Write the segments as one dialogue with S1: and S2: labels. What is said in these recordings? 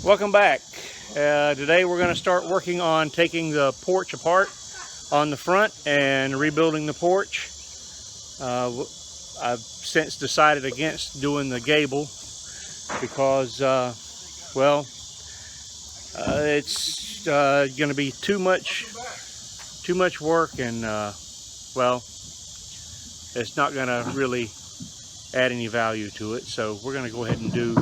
S1: Welcome back. Today we're going to start working on taking the porch apart on the front and rebuilding the porch. I've since decided against doing the gable because, it's going to be too much work, and it's not going to really add any value to it. So we're going to go ahead and do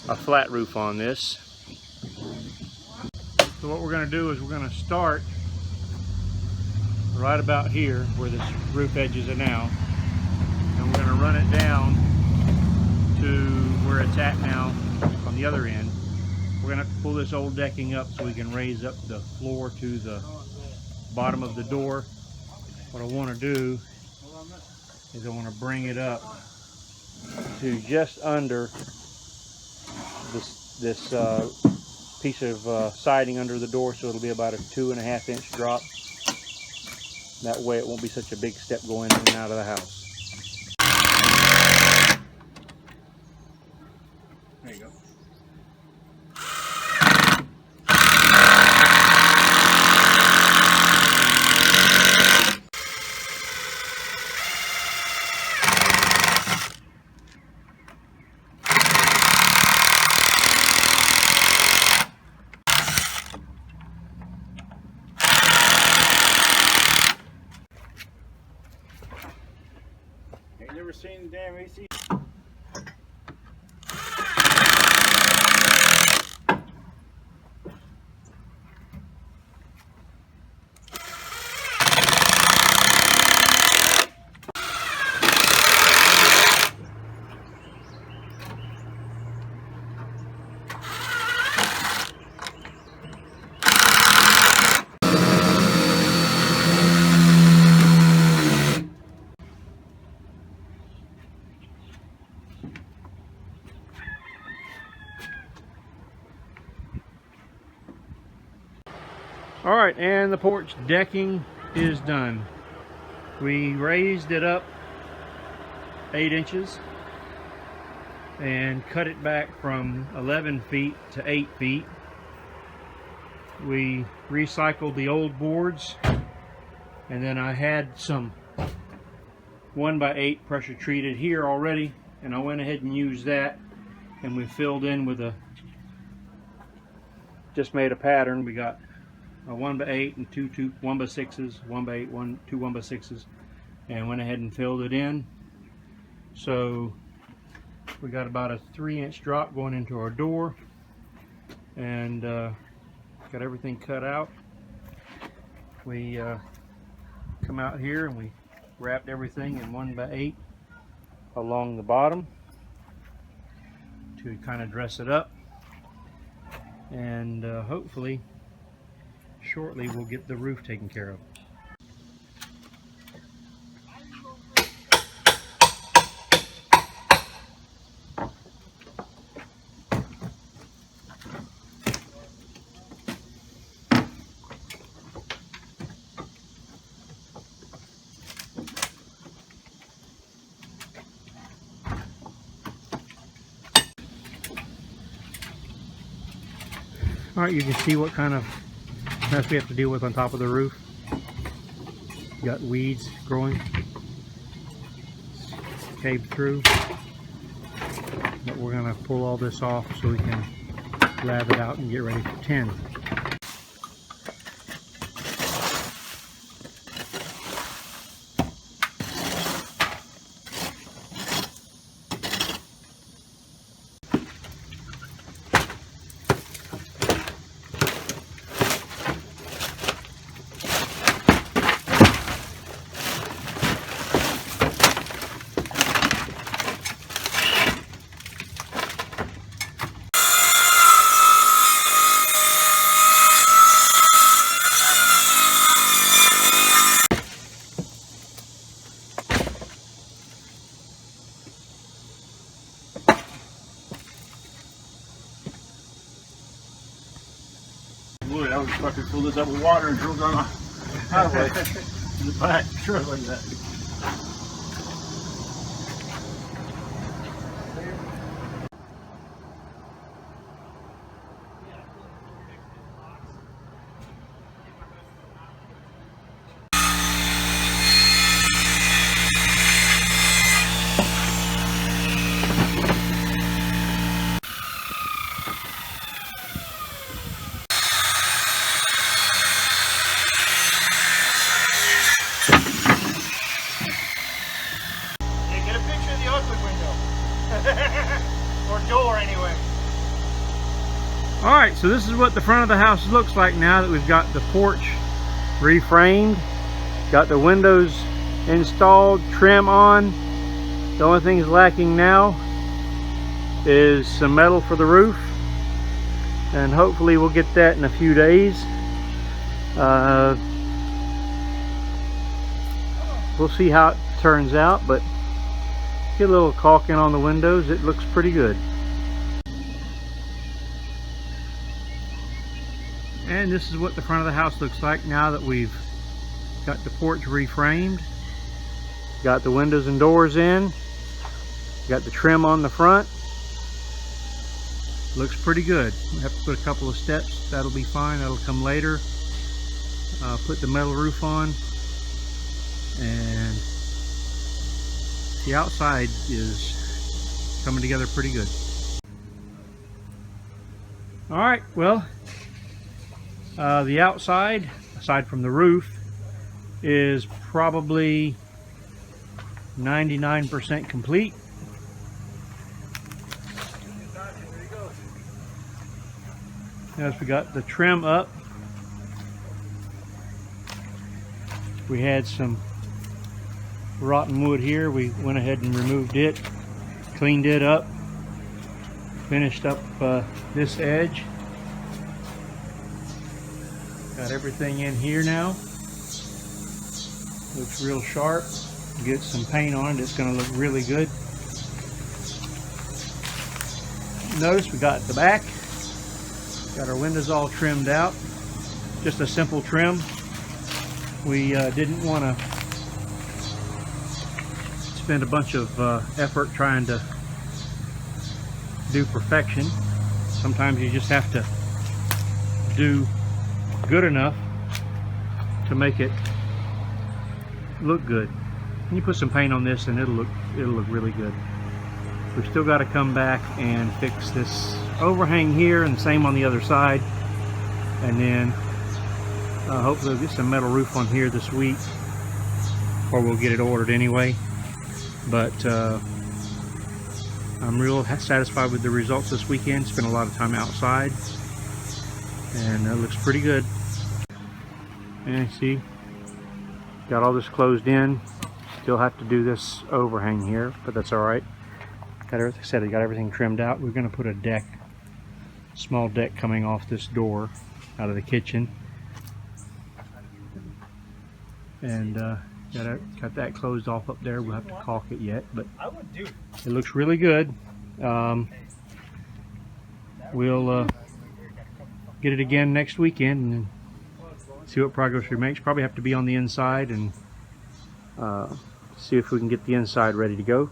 S1: a flat roof on this. So what we're going to do is we're going to start right about here where this roof edges are now, and we're going to run it down to where it's at now on the other end. We're going to have to pull this old decking up so we can raise up the floor to the bottom of the door. What I want to do is I want to bring it up to just under this piece of siding under the door, so it'll be about a 2.5 inch drop. That way it won't be such a big step going in and out of the house. There you go.
S2: Ain't never seen the damn AC.
S1: All right, and the porch decking is done. We raised it up 8 inches and cut it back from 11 feet to 8 feet. We recycled the old boards, and then I had some 1x8 pressure treated here already, and I went ahead and used that, and we filled in with just made a pattern. We got a 1x8 and two 1x6s, 1x8, two 1x6s, and went ahead and filled it in. So we got about a 3-inch drop going into our door, and got everything cut out. We come out here and we wrapped everything in 1x8 along the bottom to kind of dress it up, and hopefully shortly we'll get the roof taken care of. All right, you can see what kind of mess we have to deal with on top of the roof. You got weeds growing, caved through, but we're going to pull all this off so we can lab it out and get ready for tin.
S2: Wood, I would fucking fill this up with water and drill down the highway in the back, sure, like that.
S3: our door anyway.
S1: Alright, so this is what the front of the house looks like now that we've got the porch reframed. Got the windows installed, trim on. The only thing is lacking now is some metal for the roof. And hopefully we'll get that in a few days. We'll see how it turns out, but get a little caulking on the windows. It looks pretty good. And this is what the front of the house looks like now that we've got the porch reframed. Got the windows and doors in. Got the trim on the front. Looks pretty good. We have to put a couple of steps. That'll be fine. That'll come later. Put the metal roof on. And the outside is coming together pretty good. Alright, well, the outside, aside from the roof, is probably 99% complete. As we got the trim up, we had some rotten wood here. We went ahead and removed it, cleaned it up, finished up this edge. Got everything in here now. Looks real sharp. Get some paint on it, it's going to look really good. Notice we got the back. Got our windows all trimmed out. Just a simple trim. We didn't want to spend a bunch of effort trying to do perfection. Sometimes you just have to do good enough to make it look good. And you put some paint on this and it'll look really good. We've still got to come back and fix this overhang here, and same on the other side, and then hopefully we'll get some metal roof on here this week, or we'll get it ordered anyway. But I'm real satisfied with the results this weekend. Spent a lot of time outside and it looks pretty good. And see, got all this closed in. Still have to do this overhang here, but that's all right. Got everything, like I said, I got everything trimmed out. We're going to put a deck, small deck coming off this door out of the kitchen, and got that closed off up there. We'll have to caulk it yet, but it looks really good. We'll get it again next weekend and see what progress we make. Probably have to be on the inside and see if we can get the inside ready to go.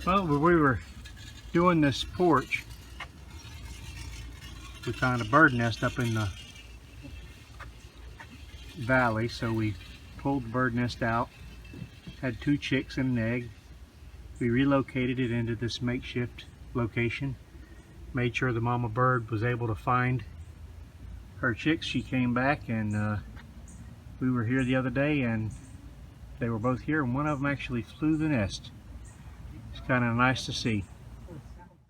S1: Well, when we were doing this porch, we found a bird nest up in the valley, so we pulled the bird nest out. Had 2 chicks and an egg. We relocated it into this makeshift location. Made sure the mama bird was able to find her chicks. She came back, and we were here the other day and they were both here, and one of them actually flew the nest. It's kind of nice to see.